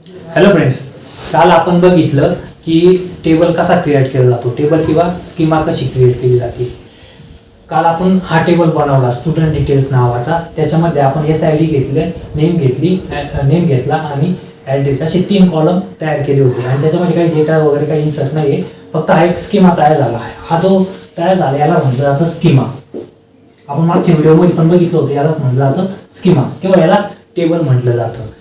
Hello friends, काल आपण बघितलं की टेबल कसा क्रिएट केला जातो, टेबल किंवा स्कीमा कशी क्रिएट केली जाते. काल आपण हा टेबल बनवला स्टुडंट डिटेल्स नावाचा. त्याच्यामध्ये आपण SID घेतले, नेम घेतला आणि ॲड्रेस असे 3 कॉलम तयार केले होते आणि त्याच्यामध्ये काही डेटा वगैरे काही इन्सर्ट नाही आहे, फक्त हा एक स्कीमा तयार झाला आहे. हा जो तयार झाला याला म्हटलं जातं स्कीमा. आपण मागच्या व्हिडिओमध्ये पण बघितलं होतं, याला म्हटलं जातं स्कीमा किंवा याला टेबल म्हटलं जातं.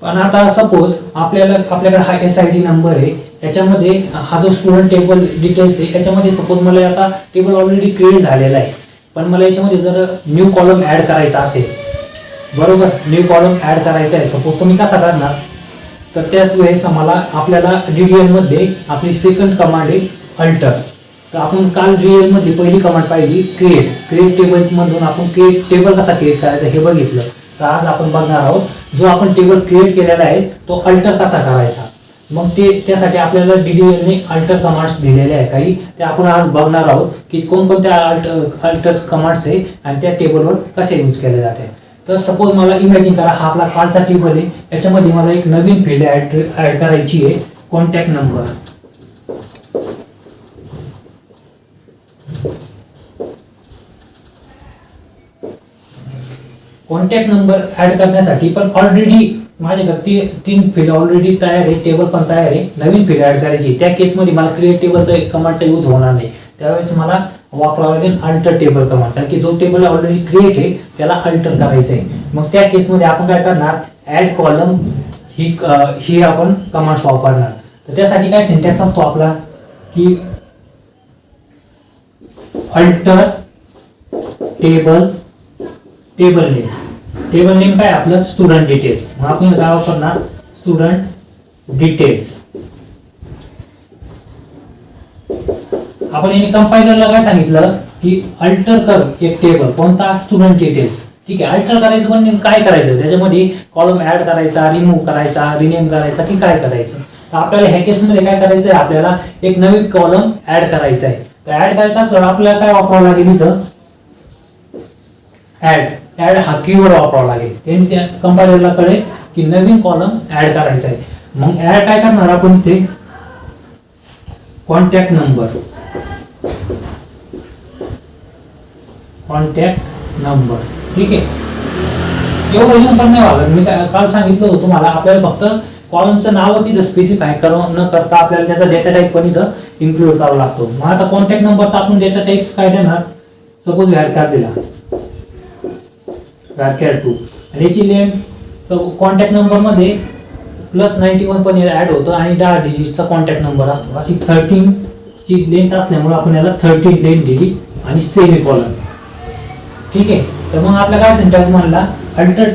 पण आता सपोज आपल्याकडे हा SID नंबर आहे, याच्यामध्ये हा जो स्टुडंट टेबल डिटेल्स आहे याच्यामध्ये सपोज मला आता टेबल ऑलरेडी क्रिएट झालेला आहे, पण मला याच्यामध्ये जर न्यू कॉलम ॲड करायचा असेल, बरोबर, न्यू कॉलम ॲड करायचा आहे सपोज, तर मी कसा करणार? तर त्याच वेळेस आपल्याला DDL मध्ये आपली सेकंड कमांड आहे अल्टर. तर आपण काल DDL मध्ये पहिली कमांड पाहिली क्रिएट टेबल मधून आपण टेबल कसा क्रिएट करायचा हे बघितलं. तर आज आपण बघणार आहोत जो आपण टेबल क्रिएट केलेला आहे तो अल्टर कसा करायचा. मग त्यासाठी आपल्याला DDL ने अल्टर कमांड्स दिलेले आहे काही, ते आपण आज बघणार आहोत की कोणकोणत्या अल्टर कमांड्स आहे आणि त्या टेबलवर कसे यूज केले जाते. तर सपोज मला इमॅजिन करा हा आपला कालचा टेबल आहे, याच्यामध्ये मला एक नवीन फील्ड ॲड करायची आहे, contact number. Contact number add करण्यासाठी पण ऑलरेडी माझ्याकडे 3 फील्ड ऑलरेडी तयार आहे, टेबल पण तयार आहे. नवीन फील्ड ऍड करायची, त्या केसमध्ये मला क्रिएट टेबलचा कमांडचा यूज होणार नाही. त्यावेळेस मला वापरावं लागेल अल्टर टेबल कमांड, कारण की जो टेबल ऑलरेडी क्रिएट आहे त्याला अल्टर करायचं आहे. मग त्या केसमध्ये आपण काय करणार, ऍड कॉलम ही आपण कमांड्स वापरणार. तर त्यासाठी काय सिंटॅक्स असतो आपला की अल्टर टेबल नेम काय आपलं स्टुडंट डिटेल्स. मग आपण काय वापरणार, स्टुडंट डिटेल्स. आपण याने कंपायलरला काय सांगितलं की अल्टर कर एक टेबल, कोणता, स्टुडंट डिटेल्स. ठीक आहे, अल्टर करायचं पण काय करायचं, त्याच्यामध्ये कॉलम ऍड करायचा, रिमूव्ह करायचा, रिनेम करायचा की काय करायचं. तर आपल्याला ह्या केसमध्ये काय करायचं आहे, आपल्याला एक नवीन कॉलम ऍड करायचा आहे. तर ऍड करायचा असल्यावर आपल्याला काय वापरावं लागेल, इथं ऍड हा कीवर्ड वापरावा लागेल. त्यांनी त्या कंपायलरला कळेल की नवीन कॉलम ऍड करायचा आहे. मग ऍड काय करणार आपण, ते कॉन्टॅक्ट नंबर ठीक आहे. एवढं लिहून पण नाही लागत, मी काल सांगितलं होतं तुम्हाला, आपल्याला फक्त कॉलमचं नावच इथं स्पेसिफाय न करता आपल्याला त्याचा डेटा टाईप पण इथं इन्क्लूड करावा लागतो. मग आता कॉन्टॅक्ट नंबरचा आपण डेटा टाईप काय देणार, सपोज व्हॅरकार दिला, व्हॅरकार 2, आणि याची लेंथ कॉन्टॅक्ट नंबर मध्ये +91 पण ऍड होतं आणि 10 डिजिटचा कॉन्टॅक्ट नंबर असतो. अशी 13 ची लेंथ असल्यामुळे आपण याला 13 लेंथ दिली आणि सेमीकोलन. ठीक आहे. तर मग आपला काय सिंटॅक्स म्हणला, alter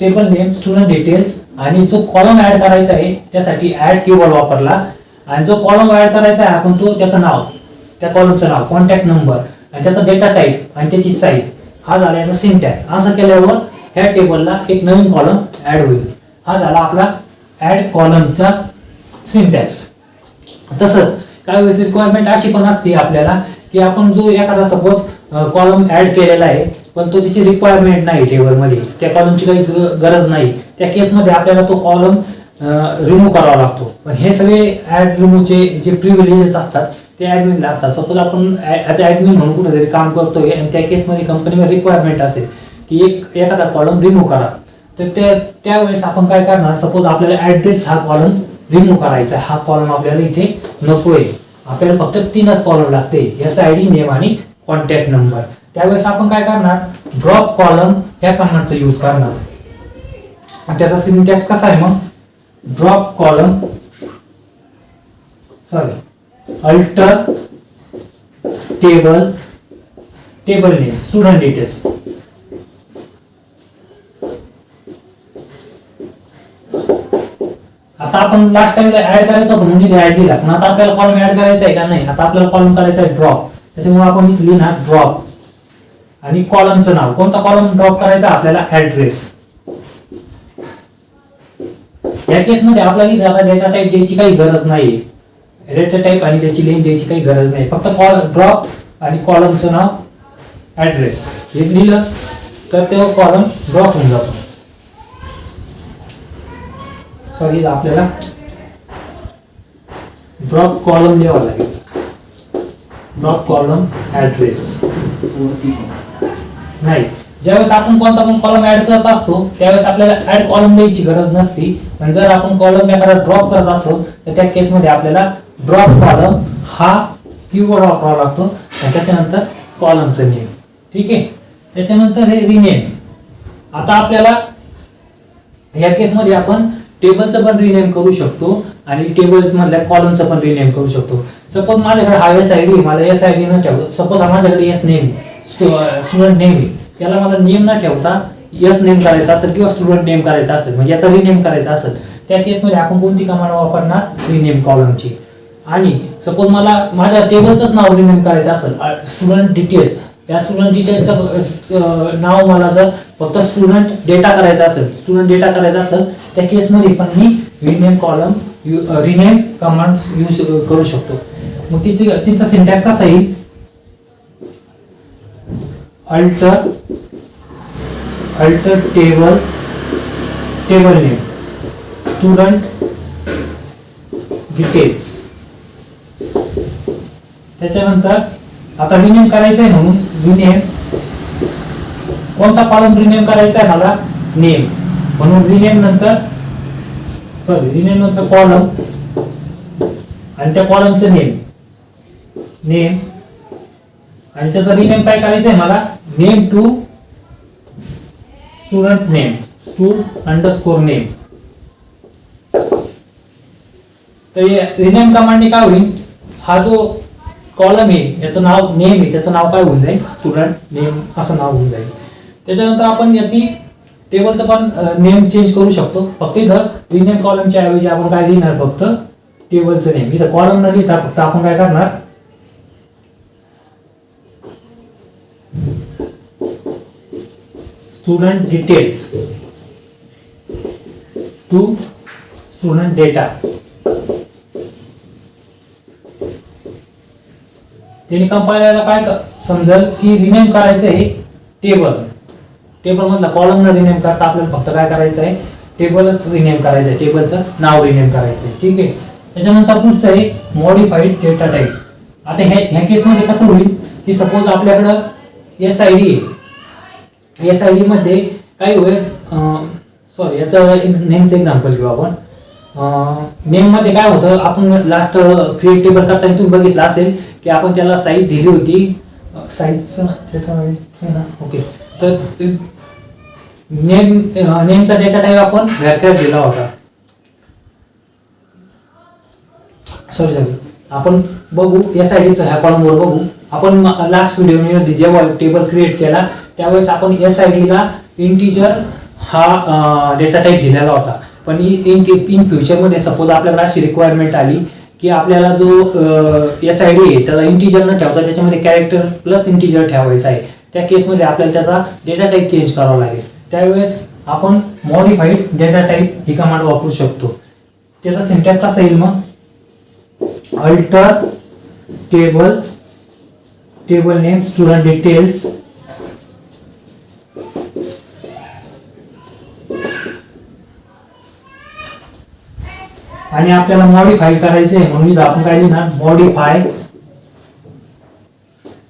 table name student details, आणि जो कॉलम ऍड करायचा आहे त्यासाठी ऍड कीवर्ड वापरला, आणि जो कॉलम ऍड करायचा आहे आपण तो त्याचं नाव, त्या कॉलमचं नाव, कॉन्टॅक्ट नंबर आणि त्याचा डेटा टाईप आणि त्याची साईज, हा झाला याचा सिंटॅक्स. असं केल्यावर ह्या टेबलला एक नवीन कॉलम ऍड होईल. हा झाला आपला ऍड कॉलमचा सिंटॅक्स. तसंच काय वेळेस रिक्वायरमेंट अशी पण असते आपल्याला की आपण जो एखादा सपोज कॉलम ऍड केलेला आहे पण तो त्याची रिक्वायरमेंट नाही टेबलमध्ये, त्या कॉलमची काही गरज नाही, त्या केसमध्ये आपल्याला तो कॉलम रिमूव्ह करावा लागतो. पण हे सगळे ऍड रिमूव्हचे जे प्रिव्हिलेजेस असतात ते ऍडमिनला असतात. सपोज आपण ॲज अ ऍडमिन म्हणून कुठेतरी काम करतोय आणि त्या केसमध्ये कंपनीमध्ये रिक्वायरमेंट असेल की एखादा कॉलम रिमूव्ह करा, तर त्यावेळेस आपण काय करणार, सपोज आपल्याला ऍड्रेस हा कॉलम रिमूव्ह करायचा, हा कॉलम आपल्याला इथे नकोय, आपल्याला फक्त 3च कॉलम लागते, SID, नेम आणि कॉन्टॅक्ट नंबर. त्यावेळेस आपण काय करणार, ड्रॉप कॉलम ह्या कमांडचा यूज करणार. आणि त्याचा सिंटॅक्स कसा आहे मग, drop column alter table name student details. आता आपण लास्ट टाइमला ऍड करायचं होतं म्हणजे ऍड दिला, पण आता आपल्याला कॉलम ऍड करायचा आहे का नाही, आता आपल्याला कॉलम करायचा आहे ड्रॉप. त्याच्यामुळे आपण इथे लिहिणार ड्रॉप आणि कॉलमचं नाव, कोणता कॉलम ड्रॉप करायचा आपल्याला, ऍड्रेस. या केसमध्ये आपल्याला डेटा टाईप द्यायची काही गरज नाही, डेटा टाईप आणि त्याची लेंथ द्यायची काही गरज नाही, फक्त ड्रॉप आणि कॉलमचं नाव ऍड्रेस हे लिहिलं तर तो कॉलम ड्रॉप होऊन जातो. सॉरी आपल्याला ड्रॉप कॉलम लिहावा लागेल. ड्रॉप कॉलम ऍड्रेस नाही, ज्यावेळेस आपण कोणता पण कॉलम ऍड करत असतो त्यावेळेस आपल्याला ऍड कॉलम द्यायची गरज नसती. पण जर आपण कॉलम एखादा ड्रॉप करत असतो तर त्या केसमध्ये आपल्याला ड्रॉप कॉलम हा कीवर्ड वापरावा लागतो आणि त्याच्यानंतर कॉलमचं नेम. ठीक आहे. त्याच्यानंतर हे रिनेम. आता आपल्याला या केसमध्ये आपण टेबलचं पण रिनेम करू शकतो आणि टेबल मधल्या कॉलमचं पण रिनेम करू शकतो. सपोज माझ्याकडे हा SID, मला SID न ठेवतो. सपोज माझ्याकडे एस नेम स्टुडंट नेम आहे, याला मला नेम न ठेवता एस नेम करायचा असेल किंवा स्टुडंट नेम करायचा असेल, म्हणजे याचा रिनेम करायचा असेल, त्या केसमध्ये आपण कोणती कमांड वापरणार? रिनेम कॉलमची. आणि सपोज मला माझ्या टेबलचंच नाव रिनेम करायचं असेल, स्टुडंट डिटेल्स, या स्टुडंट डिटेल्सचं नाव मला जर फक्त स्टुडंट डेटा करायचा असेल, त्या केसमध्ये पण मी rename column rename commands use करू शकतो. मग तिचा सिंटॅक्स कसा येईल? Alter table name student details. त्याच्यानंतर आता रिनेम करायचं आहे म्हणून रिनेम, कोणता कॉलम रिनेम करायचा आहे मला? नेम. म्हणून रिनेम नंतर कॉलम आणि त्या कॉलमचं नेम आणि त्याचा रिनेम काय करायचं आहे मला? Name to student name _name. तर रिनेम कमांडने काय होईल? हा जो कॉलम आहे याचं नाव नेम आहे, त्याचं नाव काय होऊन जाईल? स्टुडंट नेम असं नाव होऊन जाईल. त्याच्यानंतर आपण याची टेबलचं पण नेम चेंज करू शकतो. फक्त इथं रिनेम कॉलमच्या ऐवजी आपण काय लिहिणार? फक्त टेबलचं नेम. इथं कॉलम न लिहिता फक्त आपण काय करणार? Student details to student data. त्याने कंपायलरला काय समजेल की रिनेम करायचं आहे टेबल मधला कॉलम न रिनेम करता आपल्याला फक्त काय करायचं आहे? टेबलच रिनेम करायचं आहे, टेबलचं नाव रिनेम करायचं आहे. ठीक आहे. त्याच्यानंतर पुढचं आहे मॉडिफाईड डेटा टाईप. आता ह्या केसमध्ये कसं होईल की सपोज आपल्याकडं SID आहे, SID मध्ये काही वेळेस याचं नेमचं एक्झाम्पल घेऊ आपण. नेम मध्ये काय होतं, आपण लास्ट क्रिएट टेबल करताना तुम्ही बघितलं असेल की आपण त्याला साईज दिली होती. ओके. तर नेमचा डेटा टाईप आपण व्हॅरकॅर दिला होता. सॉरी आपण बघू SIDचा ह्या कॉलमवर बघू. आपण लास्ट व्हिडिओ जेव्हा टेबल क्रिएट केला त्यावेळेस आपण SID ला इंटिजर हा डेटा टाईप दिलेला होता. पण इन फ्युचरमध्ये सपोज आपल्याकडे अशी रिक्वायरमेंट आली की आपल्याला जो SID आहे त्याला इंटिजर न ठेवता त्याच्यामध्ये कॅरेक्टर प्लस इंटिजर ठेवायचा आहे, त्या केसमध्ये आपल्याला त्याचा डेटा टाईप चेंज करावा लागेल. त्यावेळेस आपण मॉडिफाईड डेटा टाईप ही कमांड वापरू शकतो. त्याचा सिंटॅक्स कसा येईल मग? Alter table name student details आणि आपल्याला मॉडिफाय करायचं आहे म्हणून आपण काय लिहिणार? मॉडिफाय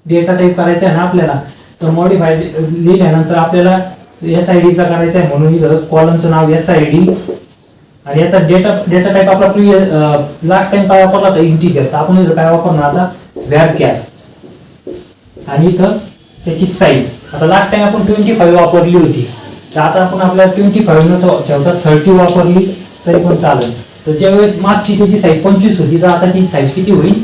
डेटा टाईप करायचा आहे ना आपल्याला. तर मॉडिफाय लिहिल्यानंतर आपल्याला SID चा करायचा आहे म्हणून इथं कॉलमचं नाव SID आणि याचा डेटा टाईप आपला लास्ट टाइम काय वापरला होता? इंटिजर. तर आपण इथं काय वापरणार आता? व्हॅरकॅर. आणि इथं त्याची साईज आता लास्ट टाइम आपण 25 वापरली होती, तर आता आपण आपल्याला 25 न ठेवता 30 वापरली तरी पण चालेल. तर ज्यावेळेस मागची त्याची साईज 25 होती तर आता ती साईज किती होईल?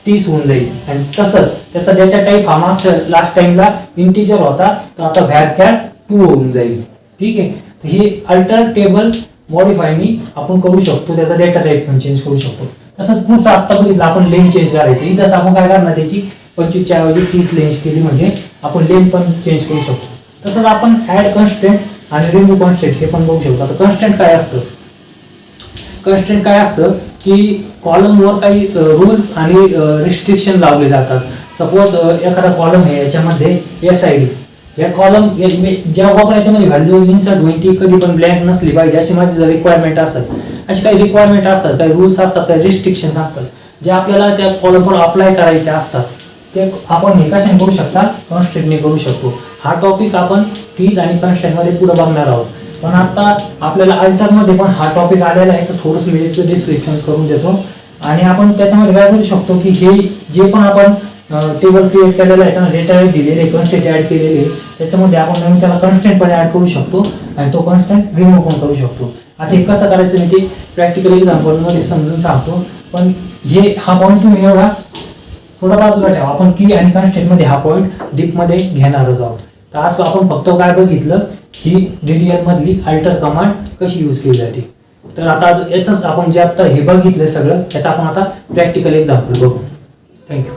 30 होऊन जाईल. आणि तसंच त्याचा डेटा टाईप हा मागच्या लास्ट टाइमला इंटिजर होता, तर आता व्हॅरकॅर 2 होऊन जाईल. ठीक आहे. तर ही अल्टर टेबल मॉडिफायनी आपण करू शकतो, त्याचा डेटा टाईप पण चेंज करू शकतो. तसंच पुढचा आत्ता बघितलं आपण लेन चेंज करायची. इथंच आपण काय करणार? त्याची 25 च्या ऐवजी 30 लेन्स केली म्हणजे आपण लेन पण चेंज करू शकतो. तसंच आपण ऍड कन्स्ट्रेंट आणि रिमूव्ह कन्स्ट्रेंट हे पण बघू शकतो. आता कन्स्ट्रेंट काय असतं? कन्स्ट्रेंट काय असतं की कॉलमवर काही रूल्स आणि रिस्ट्रिक्शन लावले जातात. सपोज एखादा कॉलम आहे याच्यामध्ये SID या कॉलम जेव्हा आपण याच्यामध्ये व्हॅल्यू इन्सर्ट होईल ती कधी पण ब्लँक नसली पाहिजे अशी माझी जर रिक्वायरमेंट असेल. अशी काही रिक्वायरमेंट असतात, काही रूल्स असतात, काही रिस्ट्रिक्शन्स असतात जे आपल्याला त्या कॉलमवर अप्लाय करायचे असतात. ते आपण हे कशाने करू शकता, कॉन्स्ट्रेंटने करू शकतो. हा टॉपिक आपण कीज आणि कॉन्स्ट्रेंटमध्ये पुढे बघणार आहोत. पण आता आपल्याला अल्टरमध्ये पण हा टॉपिक आलेला आहे, तर थोडंसं मी त्याचं डिस्क्रिप्शन करून देतो. आणि आपण त्याच्यामध्ये काय करू शकतो की हे जे पण आपण टेबल क्रिएट केलेलं आहे, त्यांना डेटा दिलेले, कॉन्स्टेंट ऍड केलेले, त्याच्यामध्ये आपण नवीन त्याला कॉन्स्टेंट पण ऍड करू शकतो आणि तो कॉन्स्टेंट रिमूव्ह पण करू शकतो. आता हे कसं करायचं मी ते प्रॅक्टिकल एक्झाम्पलमध्ये समजून सांगतो. पण हा पॉईंट तुम्ही एवढा थोडा बाजूला ठेवा. आपण की आणि कॉन्स्टेंटमध्ये हा पॉईंट डीपमध्ये घेणारच आहोत. तर आज आपण फक्त काय बघितलं की DDL मधली अल्टर कमांड कशी यूज केली जाते. तर आता याच आपण जे आता हे बघितलं सगळं त्याचं आपण आता प्रॅक्टिकल एक्झाम्पल बघू. थँक्यू.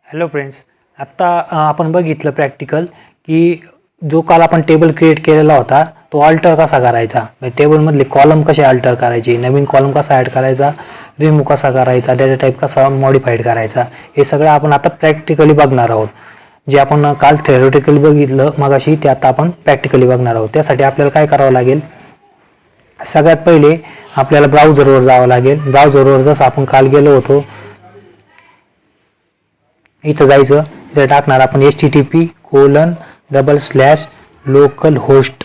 हॅलो फ्रेंड्स, आत्ता आपण बघितलं प्रॅक्टिकल की जो काल आपण टेबल क्रिएट केलेला होता तो अल्टर कसा करायचा, म्हणजे टेबलमधले कॉलम कसे अल्टर करायचे, नवीन कॉलम कसा ॲड करायचा, रिमूव्ह कसा करायचा, डेटा टाईप कसा मॉडिफाईड करायचा, हे सगळं आपण आता प्रॅक्टिकली बघणार आहोत. जे आपण काल थेरोटिकली बघितलं मगाशी ते आता आपण प्रॅक्टिकली बघणार आहोत. त्यासाठी आपल्याला काय करावं लागेल, सगळ्यात पहिले आपल्याला ब्राउझरवर जावं लागेल. ब्राउझरवर जसं आपण काल गेलो होतो इथं जायचं, इथं टाकणार आपण http://localhost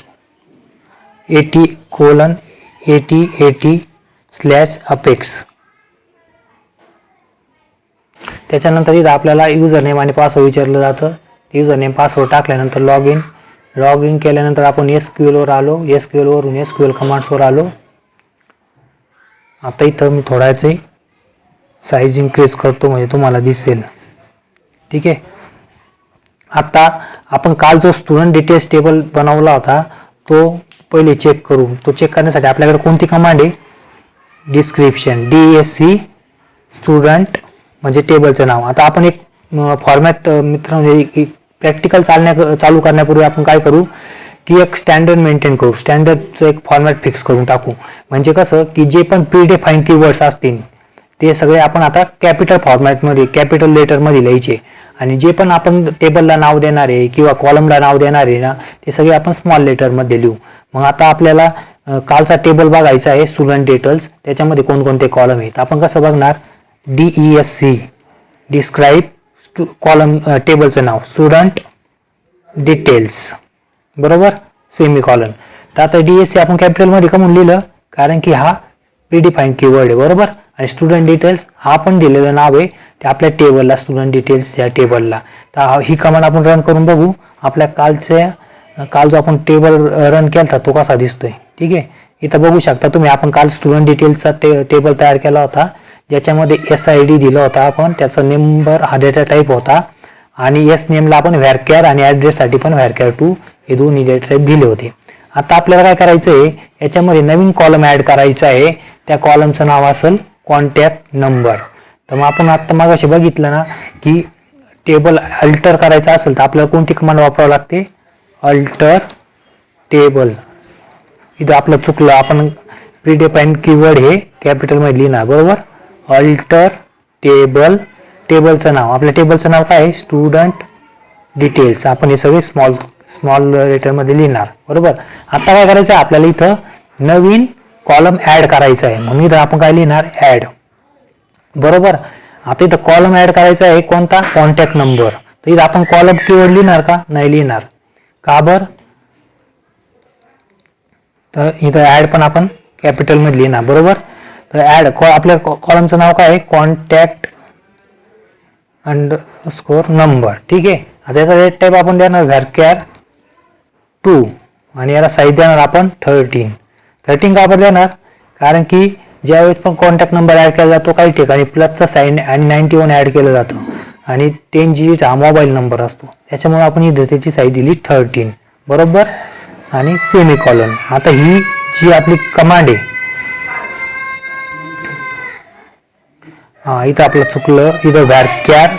80:80/apex. त्याच्यानंतर इथं आपल्याला युजर नेम आणि पासवर्ड विचारलं जातं. युजर नेम पासवर्ड टाकल्यानंतर लॉग इन केल्यानंतर आपण SQL वर आलो. SQL वरून SQL कमांड्सवर आलो. आता इथं मी थोडाचे साईज इन्क्रीज करतो म्हणजे तुम्हाला दिसेल. ठीक आहे. आता आपण काल जो स्टुडंट डिटेल्स टेबल बनवला होता तो पहिले चेक करू. तो चेक करण्यासाठी आपल्याकडे कोणती कमांड आहे, डिस्क्रिप्शन, DSC स्टुडंट म्हणजे टेबलचं नाव. आता आपण एक फॉर्मॅट म्हणजे प्रॅक्टिकल चालू करण्यापूर्वी आपण काय करू की एक स्टँडर्ड मेंटेन करू. स्टँडर्डचं एक फॉर्मॅट फिक्स करून टाकू. म्हणजे कसं की जे पण प्रीडिफाईन कीवर्ड्स असतील ते सगळे आपण आता कॅपिटल फॉर्मॅटमध्ये, कॅपिटल लेटरमध्ये लिहायचे. आणि जे पण आपण टेबलला नाव देणार आहे किंवा कॉलमला नाव देणार आहे ना ते सगळे आपण स्मॉल लेटरमध्ये लिहू. मग आता आपल्याला कालचा टेबल बघायचा आहे स्टुडंट डिटेल्स. त्याच्यामध्ये कोणकोणते कॉलम आहेत आपण कसं बघणार, DESC डिस्क्राईब कॉलम, टेबलचं नाव स्टुडंट डिटेल्स, बरोबर, सेमीकॉलन. तर आता DSC आपण कॅपिटलमध्ये का म्हणून लिहिलं, कारण की हा प्रीडिफाईन कीवर्ड आहे, बरोबर. आणि स्टुडंट डिटेल्स हा पण दिलेलं नाव आहे ते आपल्या टेबलला, स्टुडंट डिटेल्स या टेबलला. तर ही कमांड आपण रन करून बघू आपल्या काल जो आपण टेबल रन केला तो कसा दिसतोय. ठीक आहे. इथं बघू शकता तुम्ही आपण काल स्टुडंट डिटेल्सचा टेबल तयार केला होता ज्याच्यामध्ये SID दिला होता आपण, त्याचा नंबर हा डेटा टाईप होता आणि नेमला आपण व्हॅरकॅर आणि ॲड्रेससाठी पण व्हॅरकॅर2 हे दोन्ही डेटा टाईप दिले होते. आता आपल्याला काय करायचं आहे, याच्यामध्ये नवीन कॉलम ॲड करायचा आहे. त्या कॉलमचं नाव असेल कॉन्टॅक्ट नंबर. तर मग आपण आत्ता मागाशी बघितलं ना की टेबल अल्टर करायचं असेल तर आपल्याला कोणती कमांड वापरावं लागते, अल्टर टेबल. इथं आपलं चुकलं, आपण प्रीडिफाईन कीवर्ड हे कॅपिटलमध्ये लिहिणार, बरोबर. अल्टर टेबल, टेबलचं नाव, आपल्या टेबलचं नाव काय आहे, स्टुडंट डिटेल्स. आपण हे सगळे स्मॉल लेटरमध्ये लिहिणार, बरोबर. आता काय करायचं आहे आपल्याला, इथं नवीन कॉलम ॲड करायचा आहे म्हणून इथं आपण काय लिहिणार, ॲड, बरोबर. आता इथं कॉलम ॲड करायचा आहे कोणता, कॉन्टॅक्ट नंबर. तर इथं आपण कॉलम कीवर्ड लिहिणार का, नाही लिहिणार, का बरं. तर इथं ॲड पण आपण कॅपिटलमध्ये लिहिणार, बरोबर. तर ॲड आपल्या कॉलमचं नाव काय आहे, कॉन्टॅक्ट अंडरस्कोर नंबर. ठीक आहे. आता याचा डेटा टाईप आपण देणार व्हॅरकॅर2 आणि याला साईज देणार आपण 13 का बरं देणार, कारण की ज्यावेळेस पण कॉन्टॅक्ट नंबर ॲड केला जातो काही ठिकाणी प्लसचा साईन आणि 91 ॲड केलं जातं आणि 10 डिजिट हा मोबाईल नंबर असतो, त्याच्यामुळे आपण इथं त्याची साईज दिली 13, बरोबर. आणि सेमीकॉलन. आता ही जी आपली कमांड आहे, इथं आपलं चुकलं, इथं व्हॅरकॅर2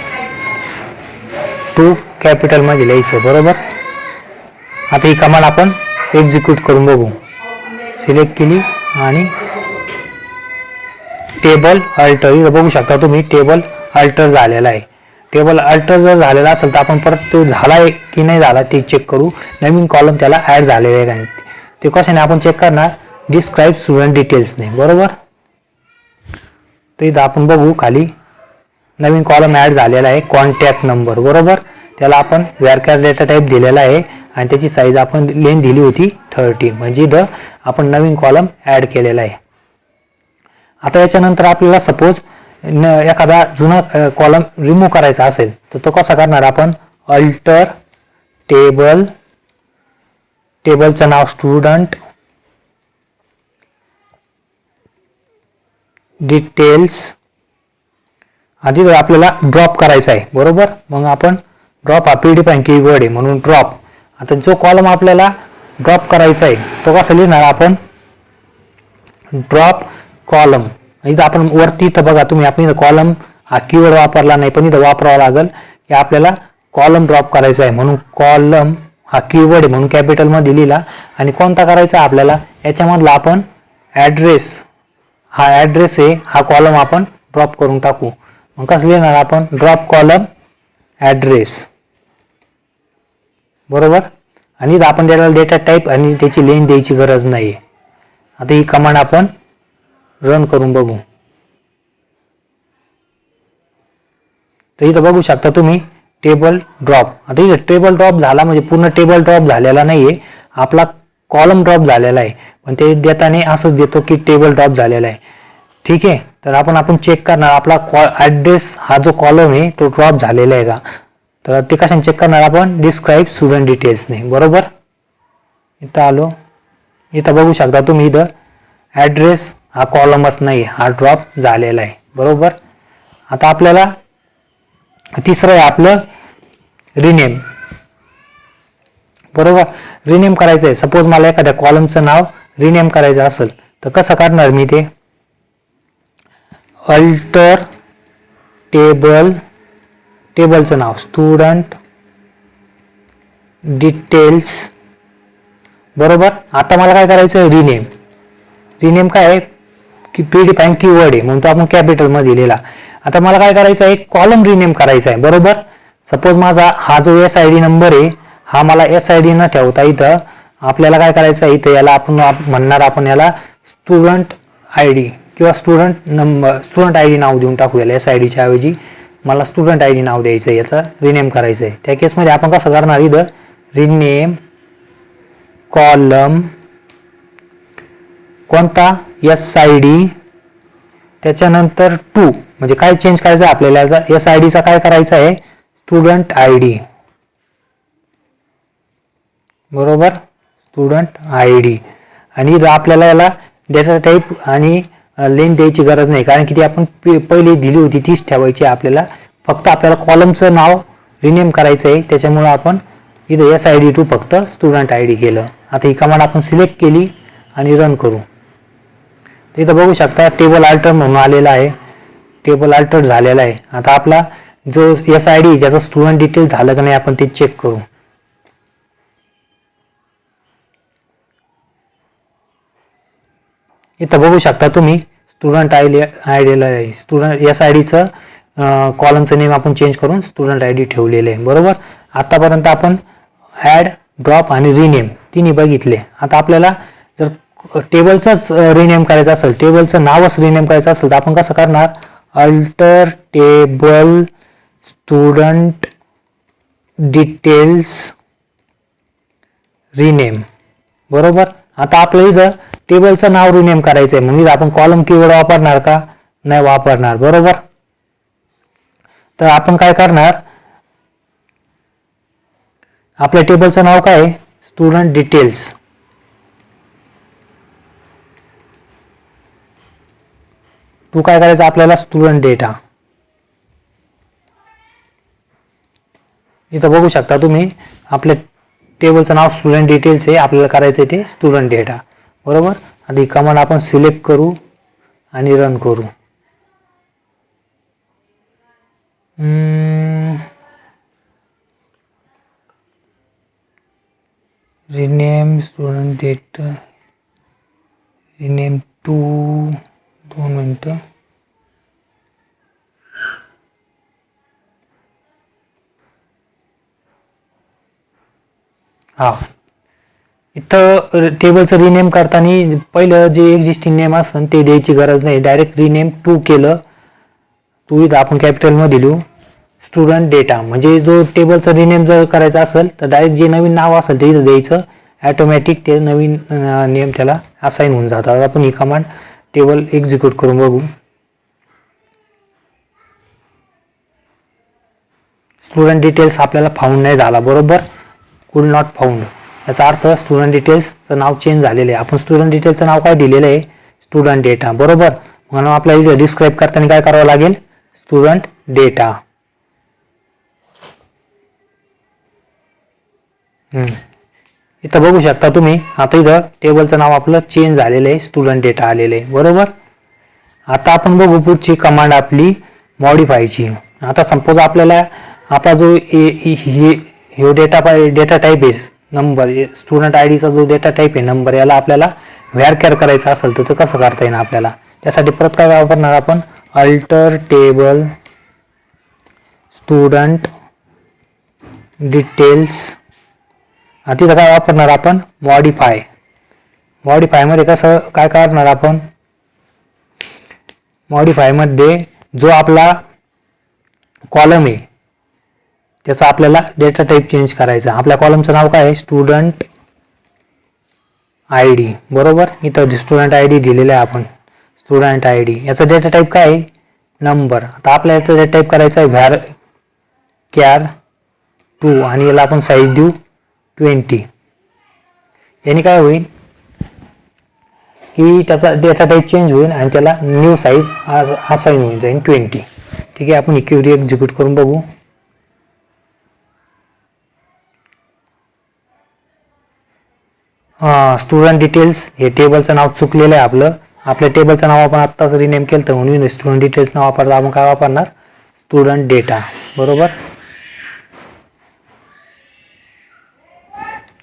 कॅपिटलमध्ये लिहायचं, बरोबर. आता ही कमांड आपण एक्झिक्यूट करून बघू. सिलेक्ट केली आणि टेबल अल्टर, इथं बघू शकता तुम्ही टेबल अल्टर झालेला आहे. टेबल अल्टर जर झालेला असेल तर आपण परत तो झाला आहे की नाही झाला ते चेक करू. नवीन कॉलम त्याला ॲड झालेला आहे का नाही ते कशाने आपण चेक करणार, डिस्क्राईब स्टुडंट डिटेल्सने, बरोबर. तर इथं आपण बघू खाली नवीन कॉलम ॲड झालेला आहे कॉन्टॅक्ट नंबर, बरोबर. त्याला आपण व्हेअरकॅस डेटा टाईप दिलेला आहे आणि त्याची साईज आपण लेंथ दिली होती 13, म्हणजे इथं आपण नवीन कॉलम ॲड केलेला आहे. आता याच्यानंतर आपल्याला सपोज एखादा जुना कॉलम रिमूव्ह करायचा असेल तर तो कसा करणार आपण, अल्टर टेबल, टेबलचं नाव स्टुडंट डिटेल्स, आधी आपल्याला ड्रॉप करायचा आहे, बरोबर. मग आपण ड्रॉप हा प्रीडिफाईन कीवर्ड आहे म्हणून ड्रॉप. आता जो कॉलम आपल्याला ड्रॉप करायचा आहे तो कसा लिहिणार आपण, ड्रॉप कॉलम. इथं आपण वरती इथं बघा तुम्ही, आपण इथं कॉलम हा कीवर्ड वापरला नाही पण इथं वापरावा लागेल की आपल्याला कॉलम ड्रॉप करायचा आहे म्हणून कॉलम हा कीवर्ड आहे म्हणून कॅपिटलमध्ये लिहिला. आणि कोणता करायचा आपल्याला, याच्यामधला आपण ॲड्रेस, हा ॲड्रेस आहे हा कॉलम आपण ड्रॉप करून टाकू. मग कसं लिहिणार आपण, ड्रॉप कॉलम ॲड्रेस, बरोबर. आणि इथं आपण त्याला डेटा टाईप आणि त्याची लेंथ द्यायची गरज नाही. आता ही कमांड आपण रन करून बघू. तर इथं बघू शकता तुम्ही टेबल ड्रॉप. आता इथं टेबल ड्रॉप झाला म्हणजे पूर्ण टेबल ड्रॉप झालेला नाहीये, आपला कॉलम ड्रॉप झालेला आहे. पण ते देताना असंच देतो की टेबल ड्रॉप झालेला आहे, ठीक आहे. तर आपण चेक करणार आपला ॲड्रेस हा जो कॉलम आहे तो ड्रॉप झालेला आहे का. तर ते कशाने चेक करणार आपण, डिस्क्राईब स्टुडंट डिटेल्सने, बरोबर. इथं आलो, इथं बघू शकता तुम्ही इथं ॲड्रेस हा कॉलमच नाही, हा ड्रॉप झालेला आहे, बरोबर. आता आपल्याला तिसरं आहे आपलं रिनेम, बरोबर. रिनेम करायचं आहे. सपोज मला एखाद्या कॉलमचं नाव रिनेम करायचं असेल तर कसं करणार मी ते, अल्टर टेबल, टेबलचं नाव स्टुडंट डिटेल्स, बरोबर. आता मला काय करायचं आहे, रिनेम. रिनेम काय आहे की प्रीडिफाईन कीवर्ड आहे म्हणून तो आपण कॅपिटलमध्ये लिहिला. आता मला काय करायचं आहे, कॉलम रिनेम करायचा आहे, बरोबर. सपोज माझा हा जो SID नंबर आहे हा मला SID न ठेवता इथं आपल्याला काय करायचं आहे, इथं याला आपण म्हणणार, आपण याला स्टुडंट ID किंवा स्टुडंट नंबर, स्टुडंट ID नाव देऊन टाकू याला. SIDच्या ऐवजी मला स्टुडंट ID नाव द्यायचं आहे, याचा रिनेम करायचं आहे. त्या केसमध्ये आपण कसं करणार, इथं रिनेम कॉलम कोणता, SID, त्याच्यानंतर 2, म्हणजे काय चेंज करायचं आहे आपल्याला, SIDचा काय करायचं आहे, स्टुडंट ID, बरोबर, स्टुडंट ID. आणि इथं आपल्याला याला डेटा टाईप आणि लेंथ द्यायची गरज नाही कारण की ती आपण पहिले दिली होती तीच ठेवायची आपल्याला. फक्त आपल्याला कॉलमचं नाव रिनेम करायचं आहे त्याच्यामुळे आपण इथं SID2 फक्त स्टुडंट ID केलं. आता ही कमांड आपण सिलेक्ट केली आणि रन करू. इथं बघू शकता टेबल अल्टर म्हणून आलेला आहे, टेबल अल्टर झालेला आहे. आता आपला जो SID ज्याचं स्टुडंट डिटेल झालं का नाही आपण ते चेक करू. इथं बघू शकता तुम्ही स्टुडंट ID, स्टुडंट SIDचं कॉलमचं नेम आपण चेंज करून स्टुडंट ID ठेवलेलं आहे, बरोबर. आतापर्यंत आपण ॲड, ड्रॉप आणि रिनेम तिन्ही बघितले. आता आपल्याला जर टेबलचंच रिनेम करायचं असेल, टेबलचं नावच रिनेम करायचं असेल तर आपण कसं करणार, alter table student details rename, बरोबर. आता आपल्या इथं टेबलचं नाव रिनेम करायचं आहे म्हणून आपण कॉलम कीवर्ड वापरणार का, नाही वापरणार, बरोबर. तर आपण काय करणार, आपल्या टेबलचं नाव काय आहे, स्टुडंट डिटेल्स. तू काय करायचं आपल्याला, स्टुडंट डेटा. इथं बघू शकता तुम्ही आपल्या टेबलचं नाव स्टुडंट डिटेल्स आहे, आपल्याला करायचं आहे ते स्टुडंट डेटा, बरोबर. आता ही कमांड आपण सिलेक्ट करू आणि रन करू. Rename student data, rename to, 2 मिनटं. हा, इथं टेबलचं रिनेम करताना पहिलं जे एक्झिस्टिंग नेम असेल ते द्यायची गरज नाही, डायरेक्ट रिनेम टू केलं. टू इथं आपण कॅपिटलमध्ये लिहू स्टुडंट डेटा, म्हणजे जो टेबलचं रिनेम जर करायचं असेल तर डायरेक्ट जे नवीन नाव असेल ते इथं द्यायचं, ॲटोमॅटिक ते नवीन नेम त्याला असाईन होऊन जातात. आपण ही कमांड टेबल एक्झिक्यूट करून बघू. स्टुडंट डिटेल्स आपल्याला फाउंड नाही झाला, बरोबर, कुड नॉट फाउंड, याचा अर्थ स्टुडंट डिटेल्सचं नाव चेंज झालेलं आहे. आपण स्टुडंट डिटेल्सचं नाव काय दिलेलं आहे, स्टुडंट डेटा, बरोबर. म्हणून आपल्याला डिस्क्राईब करताना काय करावं लागेल, स्टुडंट डेटा. इथं बघू शकता तुम्ही, आता इथं टेबलचं नाव आपलं चेंज झालेलं आहे, स्टुडंट डेटा आलेलं आहे, बरोबर. आता आपण बघू पुढची कमांड आपली मॉडिफायची. आता सपोज आपल्याला आपला जो डेटा टाईप आहे नंबर, स्टुडंट आय डीचा जो डेटा टाईप आहे नंबर, याला आपल्याला व्हॅरकॅर करायचं असेल तर ते कसं करता येईल आपल्याला. त्यासाठी परत काय वापरणार आपण, अल्टर टेबल स्टुडंट डिटेल्स, तिथं काय वापरणार आपण, मॉडिफाय. मॉडिफायमध्ये कसं काय करणार आपण, मॉडिफायमध्ये जो आपला कॉलम आहे त्याचा आपल्याला डेटा टाईप चेंज करायचा. आपल्या कॉलमचं नाव काय आहे, स्टुडंट आय डी, बरोबर. इथं स्टुडंट आय डी दिलेलं आहे आपण, स्टुडंट आय डी, याचा डेटा टाईप काय आहे, नंबर. आता आपल्याला याचा डेटा टाईप करायचा आहे व्हॅरकॅर 2 आणि याला आपण साईज देऊ 20. याने काय होईल की त्याचा डेटा टाईप चेंज होईल आणि त्याला न्यू साईज असाईन होऊन जाईल 20. ठीक आहे, आपण ही क्वेरी एक्झिक्यूट करून बघू. स्टुडंट डिटेल्स हे टेबलचं नाव चुकलेलं आहे आपलं. आपल्या टेबलचं नाव आपण आत्ताच रिनेम केलं तर म्हणून स्टुडंट डिटेल्स नाव वापरता, आपण काय वापरणार, स्टुडंट डेटा, बरोबर.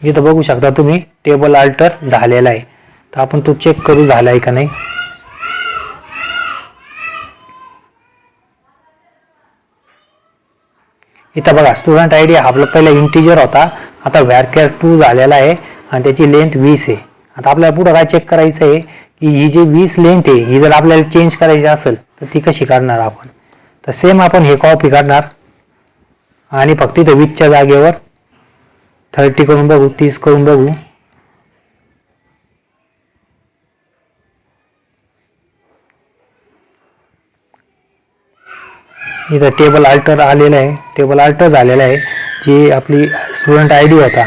इथं बघू शकता तुम्ही टेबल अल्टर झालेला आहे, तर आपण तो चेक करू झाला आहे का नाही. इथं बघा स्टुडंट आय डी आपला पहिला इंटिजर होता, आता व्हॅरकॅर 2 झालेला आहे आणि त्याची लेंथ 20 आहे. आता आपल्याला पुढं काय चेक करायचं आहे की ही जी 20 लेंथ आहे ही जर आपल्याला चेंज करायची असेल तर ती कशी करणार आपण. तर सेम आपण हे कॉपी करणार आणि फक्त इथं 20च्या जागेवर 30 करून बघू, 30 करून बघू. इथं टेबल अल्टर आलेलं आहे, टेबल अल्टर झालेलं आहे. जी आपली स्टुडंट आय डी होता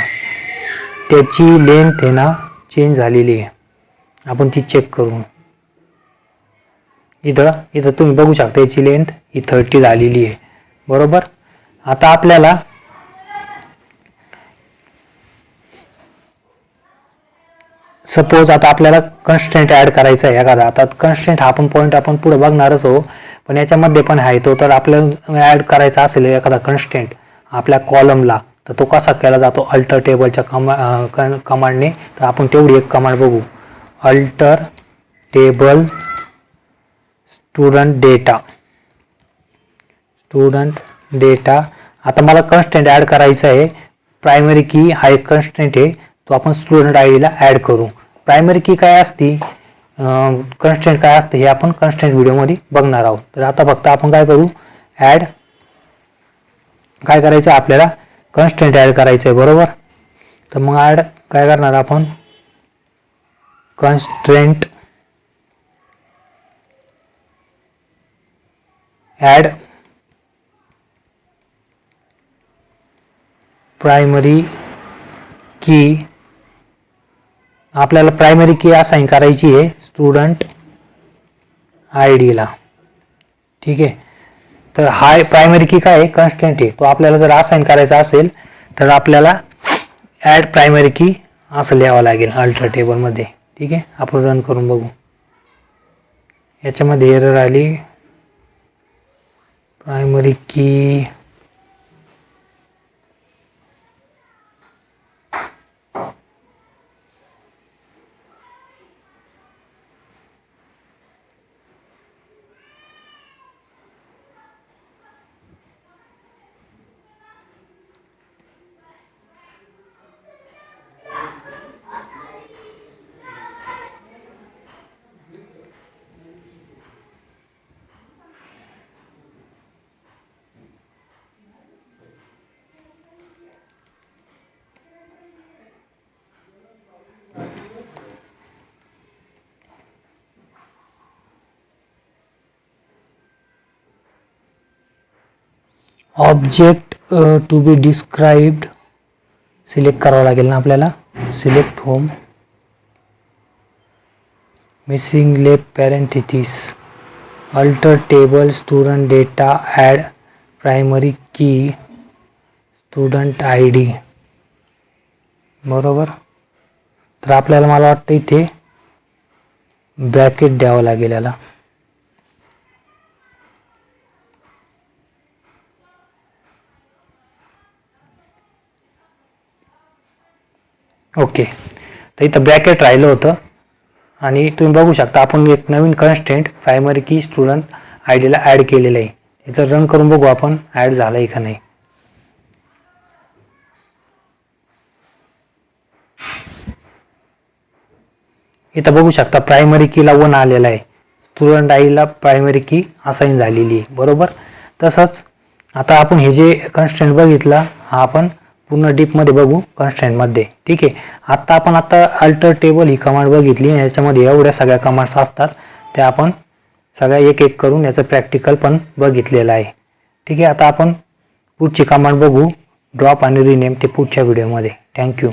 त्याची लेंथ आहे ना चेंज झालेली आहे, आपण ती चेक करू. इथं तुम्ही बघू शकता याची लेंथ ही 30 झालेली आहे, बरोबर. आता आपल्याला सपोज आता आपल्याला कन्स्ट्रेंट ऍड करायचा आहे एखादा. आता कन्स्ट्रेंट हा पॉईंट आपण पुढे बघणारच हो, पण याच्यामध्ये पण आहे तो, तर आपल्याला ऍड करायचा असेल एखादा कन्स्ट्रेंट आपल्या कॉलमला तर तो कसा केला जातो, अल्टर टेबलच्या कमांडने. तर आपण तेवढी एक कमांड बघू, अल्टर टेबल स्टुडंट डेटा. आता मला कन्स्ट्रेंट ऍड करायचा आहे, प्रायमरी की हा एक कन्स्ट्रेंट आहे, तो आपण स्टुडंट आय डीला ऍड करू. प्रायमरी की काय असती, कन्स्ट्रेंट काय असते हे आपण कन्स्ट्रेंट व्हिडिओमध्ये बघणार आहोत. तर आता फक्त आपण काय करू, ऍड काय करायचं आपल्याला, कन्स्ट्रेंट ऍड करायचं आहे, बरोबर. तर मग ऍड काय करणार आपण, कन्स्ट्रेंट ऍड प्रायमरी की. आपल्याला प्रायमरी की असाइन करायची आहे स्टुडंट आय डीला, ठीक आहे. तर हा प्रायमरी की काय आहे, कन्स्ट्रेंट आहे, तो आपल्याला जर असाइन करायचा असेल तर आपल्याला ऍड प्रायमरी की असं लिहावं लागेल अल्टर टेबलमध्ये. ठीक आहे, आपण रन करून बघू. याच्यामध्ये एरर आली, primary key object to be described select करावं लागेल ना आपल्याला. Select home, missing left parenthesis, alter table, student data, add primary key, student I D. बरोबर. तर आपल्याला मला वाटतं इथे ब्रॅकेट द्यावं लागेल याला. ओके. तर इथं ब्रॅकेट राहिलं होतं आणि तुम्ही बघू शकता आपण एक नवीन constant primary key student I Dila add केलेलं आहे. याचं रन करून बघू आपण ॲड झालं आहे का नाही. इथं बघू शकता प्रायमरी कीला 1 आलेला आहे, स्टुडंट आयला प्रायमरी की असाइन झालेली आहे. बरोबर. तसंच आता आपण हे जे कन्स्टेंट बघितला हा आपण पूर्ण डीपमध्ये बघू कन्स्टेंटमध्ये. ठीक आहे. आता अल्टर टेबल ही कमांड बघितली. याच्यामध्ये एवढ्या सगळ्या कमांड्स असतात त्या आपण सगळ्या एक एक करून याचं प्रॅक्टिकल पण बघितलेलं आहे. ठीक आहे. आता आपण पुढची कमांड बघू ड्रॉप आणि रिनेम ते पुढच्या व्हिडिओमध्ये. थँक्यू.